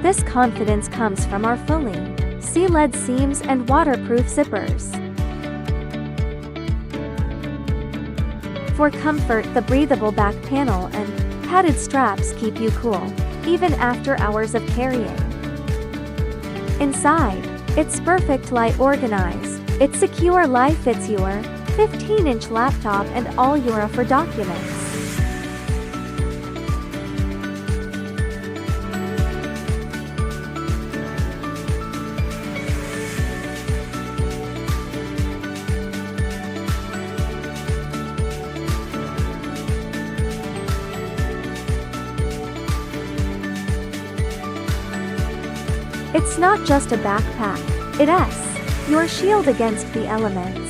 This confidence comes from our fully sealed seams and waterproof zippers. For comfort, the breathable back panel and padded straps keep you cool, even after hours of carrying. Inside, it's perfectly organized. It's secure lie fits your 15-inch laptop and all your for documents. It's not just a backpack, it's your shield against the elements.